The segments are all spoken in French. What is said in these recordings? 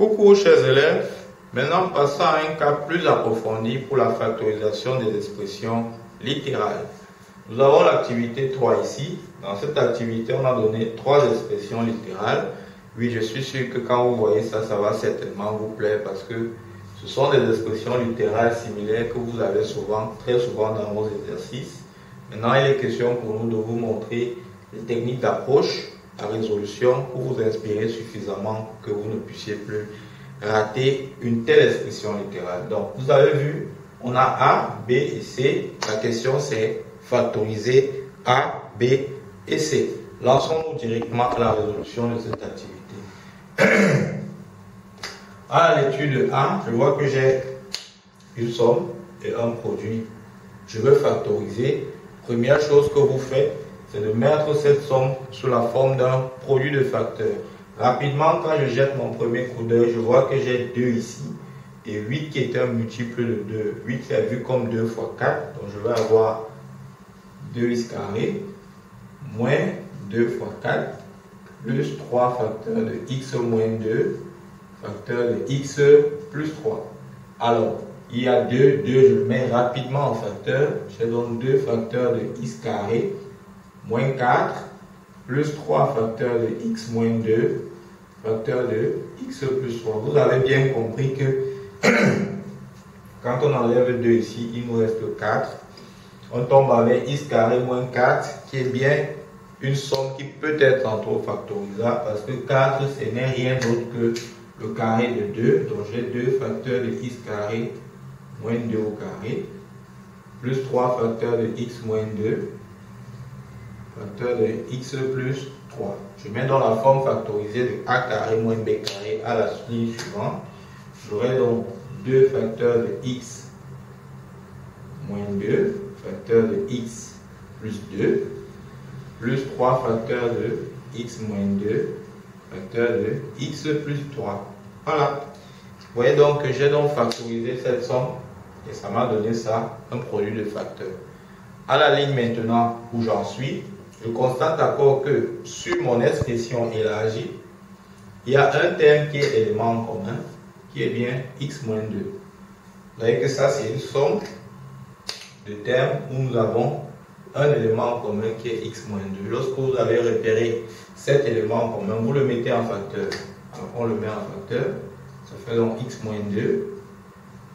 Coucou chers élèves, maintenant passons à un cas plus approfondi pour la factorisation des expressions littérales. Nous avons l'activité 3 ici. Dans cette activité, on a donné 3 expressions littérales. Oui, je suis sûr que quand vous voyez ça, ça va certainement vous plaire parce que ce sont des expressions littérales similaires que vous avez très souvent dans vos exercices. Maintenant, il est question pour nous de vous montrer les techniques d'approche à résolution pour vous inspirer suffisamment pour que vous ne puissiez plus rater une telle expression littérale. Donc, vous avez vu, on a A, B et C. La question, c'est factoriser A, B et C. Lançons-nous directement à la résolution de cette activité. À l'étude A, je vois que j'ai une somme et un produit. Je veux factoriser. Première chose que vous faites, c'est de mettre cette somme sous la forme d'un produit de facteurs. Rapidement, quand je jette mon premier coup d'œil, je vois que j'ai 2 ici et 8 qui est un multiple de 2. 8 c'est vu comme 2 fois 4, donc je vais avoir 2x carré moins 2 fois 4 plus 3 facteurs de x moins 2 facteur de x plus 3. Alors, il y a 2, je le mets rapidement en facteur. J'ai donc 2 facteurs de x carré moins 4 plus 3 facteurs de x moins 2 facteur de x plus 3. Vous avez bien compris que quand on enlève 2 ici, il nous reste 4. On tombe avec x carré moins 4 qui est bien une somme qui peut être entre factorisable parce que 4 ce n'est rien d'autre que le carré de 2. Donc j'ai 2 facteurs de x carré moins 2 au carré plus 3 facteurs de x moins 2 facteur de x plus 3. Je mets dans la forme factorisée de a carré moins b carré à la ligne suivante. J'aurai donc 2 facteurs de x moins 2 facteur de x plus 2 plus 3 facteurs de x moins 2 facteur de x plus 3. Voilà. Vous voyez donc que j'ai donc factorisé cette somme et ça m'a donné ça, un produit de facteurs. À la ligne maintenant où j'en suis, je constate encore que sur mon expression élargie, il y a un terme qui est élément commun, qui est bien x moins 2. Vous voyez que ça, c'est une somme de termes où nous avons un élément commun qui est x moins 2. Lorsque vous avez repéré cet élément commun, vous le mettez en facteur. Alors, on le met en facteur. Ça fait donc x moins 2.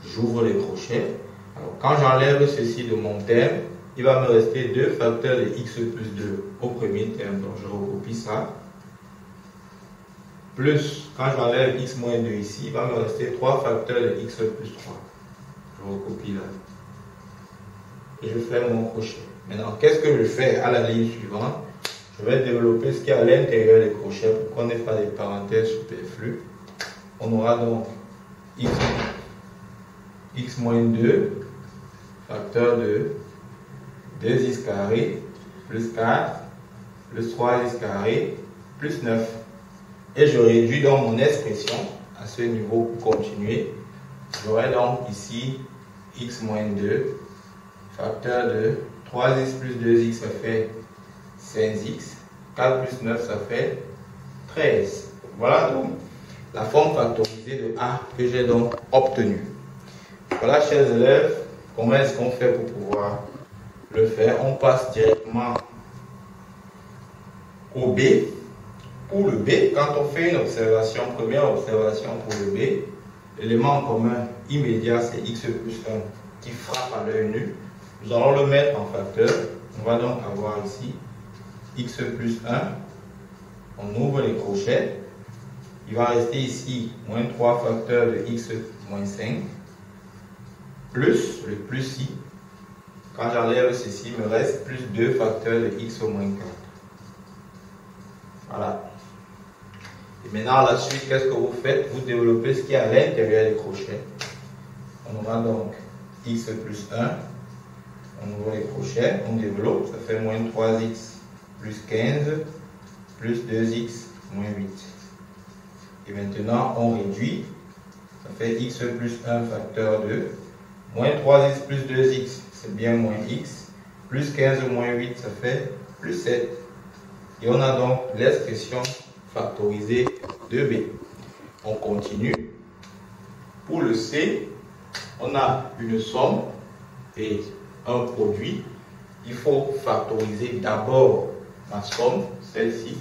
J'ouvre les crochets. Alors, quand j'enlève ceci de mon terme, il va me rester 2 facteurs de x plus 2 au premier terme. Donc, je recopie ça. Plus, quand j'enlève x moins 2 ici, il va me rester 3 facteurs de x plus 3. Je recopie là. Et je fais mon crochet. Maintenant, qu'est-ce que je fais à la ligne suivante? Je vais développer ce qui est à l'intérieur des crochets pour qu'on n'ait pas des parenthèses superflues. On aura donc x moins 2 facteur de 2x carré plus 4 plus 3x carré plus 9. Et je réduis donc mon expression à ce niveau pour continuer. J'aurai donc ici x moins 2 facteur de 3x plus 2x, ça fait 16x. 4 plus 9, ça fait 13. Voilà donc la forme factorisée de A que j'ai donc obtenue. Voilà, chers élèves, comment est-ce qu'on fait pour pouvoir le faire? On passe directement au B. Pour le B, quand on fait une observation, première observation pour le B, l'élément commun immédiat, c'est x plus 1 qui frappe à l'œil nu. Nous allons le mettre en facteur. On va donc avoir ici x plus 1. On ouvre les crochets. Il va rester ici moins 3 facteurs de x moins 5. Plus le plus ci. Quand j'enlève ceci, il me reste plus 2 facteurs de x au moins 4. Voilà. Et maintenant, à la suite, qu'est-ce que vous faites? Vous développez ce qui est à l'intérieur des crochets. On aura donc x plus 1. On ouvre les crochets, on développe, ça fait moins 3x plus 15 plus 2x moins 8. Et maintenant, on réduit, ça fait x plus 1 facteur 2, moins 3x plus 2x, c'est bien moins x, plus 15 moins 8, ça fait plus 7. Et on a donc l'expression factorisée de B. On continue. Pour le C, on a une somme et un produit. Il faut factoriser d'abord ma somme, celle-ci.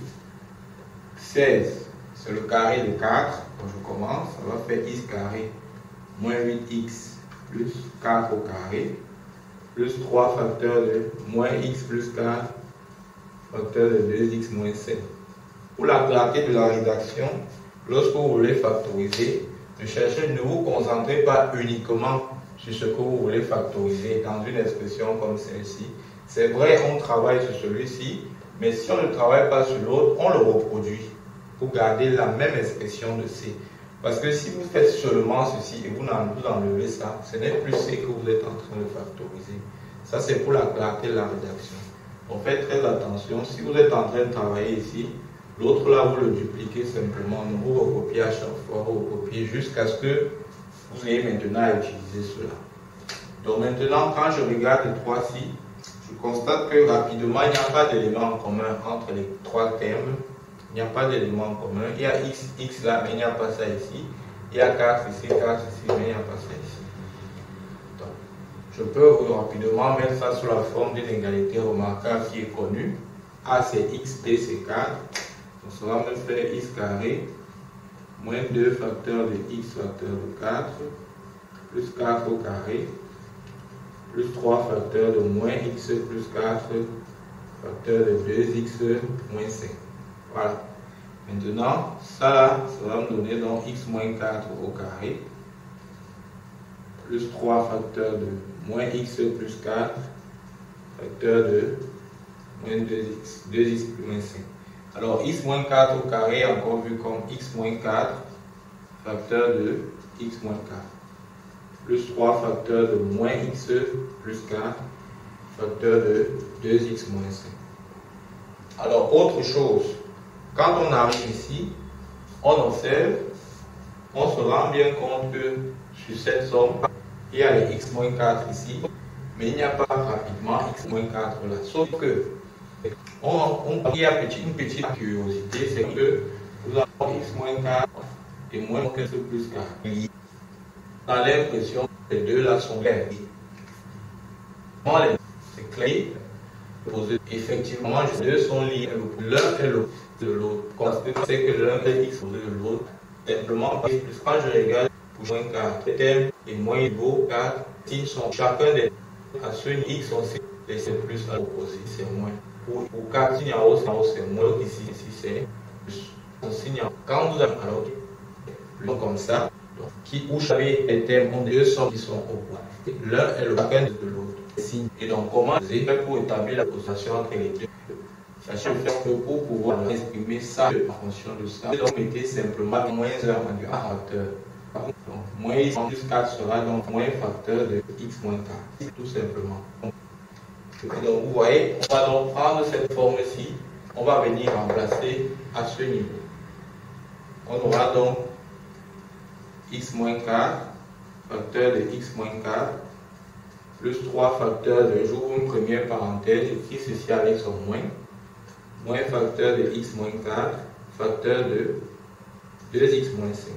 16, c'est le carré de 4. Quand je commence, ça va faire x carré moins 8x plus 4 au carré, plus 3 facteur de moins x plus 4 facteur de 2x moins 5. Pour la clarté de la rédaction, lorsque vous voulez factoriser, ne vous concentrez pas uniquement sur ce que vous voulez factoriser dans une expression comme celle-ci. C'est vrai, on travaille sur celui-ci, mais si on ne travaille pas sur l'autre, on le reproduit pour garder la même expression de C. Parce que si vous faites seulement ceci et vous enlevez ça, ce n'est plus C que vous êtes en train de factoriser. Ça, c'est pour la clarté de la rédaction. Donc faites très attention. Si vous êtes en train de travailler ici, l'autre là, vous le dupliquez simplement. Vous recopiez à chaque fois, vous recopiez jusqu'à ce que vous ayez maintenant à utiliser cela. Donc maintenant, quand je regarde les trois-ci, je constate que rapidement, il n'y a pas d'élément commun entre les trois termes. Il n'y a pas d'élément commun. Il y a x là, mais il n'y a pas ça ici. Il y a 4 ici, 4 ici, mais il n'y a pas ça ici. Donc, je peux rapidement mettre ça sous la forme d'une égalité remarquable qui est connue. A c'est x, B c'est 4. Donc ça va me faire x carré moins 2 facteur de x facteur de 4 plus 4 au carré plus 3 facteur de moins x plus 4 facteur de 2x moins 5. Voilà. Maintenant, ça là, ça va me donner donc x moins 4 au carré plus 3 facteur de moins x plus 4 facteur de moins 2x, 2x moins 5. Alors, x moins 4 au carré, encore vu comme x moins 4 facteur de x moins 4 plus 3 facteur de moins x plus 4 facteur de 2x moins 5. Alors, autre chose, quand on arrive ici, on observe, on se rend bien compte que sur cette somme, il y a les x moins 4 ici, mais il n'y a pas rapidement x moins 4 là. Sauf que, il y a une petite curiosité, c'est que nous avons x moins 4 et moins 15 plus 4. On a l'impression que les deux là sont clairs. C'est clair. Effectivement, les deux sont liés l'un et l'autre de l'autre. C'est que l'un est x opposé de l'autre. Simplement, quand je regarde pour moins 4 termes et moins égaux 4, s'ils sont chacun des à ceux x sont c'est plus à l'opposé, c'est moins. Pour 4, signe en haut, c'est moins. Ici, c'est plus. On signe quand vous avez alors comme ça, où chaque les termes ont deux sommes qui sont opposées. L'un est le chacun de l'autre. Et donc, comment vous fait pour établir la position entre les deux? Sachez que pour pouvoir exprimer ça en fonction de ça, donc mettez simplement moins 1 en facteur. Donc, moins x plus 4 sera donc moins facteur de x moins 4, tout simplement. Donc, vous voyez, on va donc prendre cette forme-ci, on va venir remplacer à ce niveau. On aura donc x moins 4, facteur de x moins 4, plus 3 facteurs de, j'ouvre une première parenthèse, j'écris ceci avec son moins, moins facteur de x moins 4, facteur de 2x moins 5.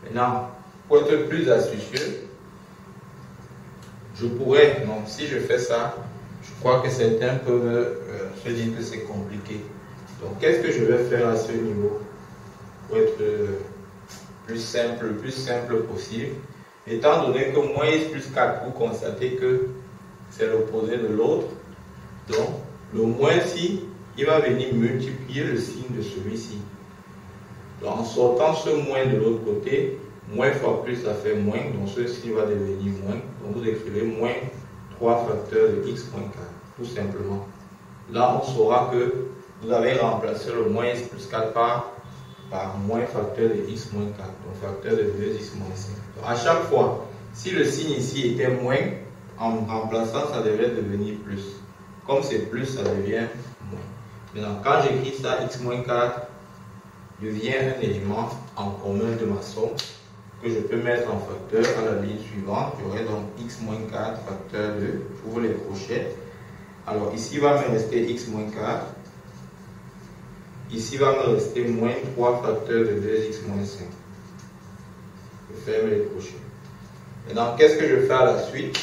Maintenant, pour être plus astucieux, je pourrais, donc si je fais ça, je crois que certains peuvent se dire que c'est compliqué. Donc qu'est-ce que je vais faire à ce niveau pour être plus simple possible? Étant donné que moins x plus 4, vous constatez que c'est l'opposé de l'autre, donc le moins-ci, il va venir multiplier le signe de celui-ci. Donc en sortant ce moins de l'autre côté, moins fois plus ça fait moins, donc ceci va devenir moins. Donc vous écrivez moins 3 facteurs de x moins 4, tout simplement. Là on saura que vous avez remplacé le moins x plus 4 par moins facteur de x moins 4, donc facteur de 2x moins 5. Donc à chaque fois, si le signe ici était moins, en remplaçant ça devrait devenir plus. Comme c'est plus, ça devient moins. Maintenant, quand j'écris ça, x moins 4 devient un élément en commun de ma somme que je peux mettre en facteur à la ligne suivante. J'aurai donc x moins 4 facteur de, j'ouvre les crochets. Alors ici, il va me rester x moins 4 Ici, il va me rester moins 3 facteurs de 2x moins 5. Je ferme les crochets. Maintenant, qu'est-ce que je fais à la suite?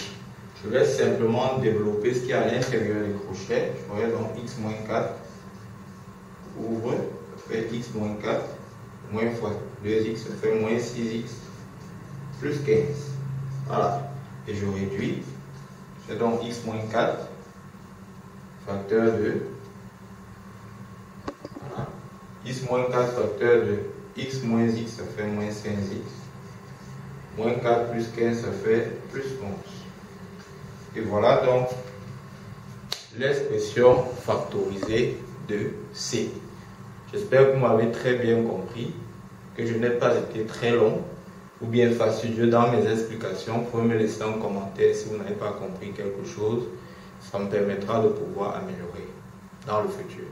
Je vais simplement développer ce qui est à l'intérieur des crochets. J'aurai donc x moins 4. Ouvre, ça fait x moins 4. Moins fois 2x, ça fait moins 6x. Plus 15. Voilà. Et je réduis. J'ai donc x moins 4. Facteur de x moins 4 facteur de x moins x, ça fait moins 5x. Moins 4 plus 15, ça fait plus 11. Et voilà donc l'expression factorisée de C. J'espère que vous m'avez très bien compris, que je n'ai pas été très long ou bien fastidieux dans mes explications. Vous pouvez me laisser un commentaire si vous n'avez pas compris quelque chose. Ça me permettra de pouvoir améliorer dans le futur.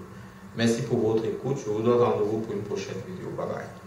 Merci pour votre écoute. Je vous donne rendez-vous pour une prochaine vidéo. Bye bye.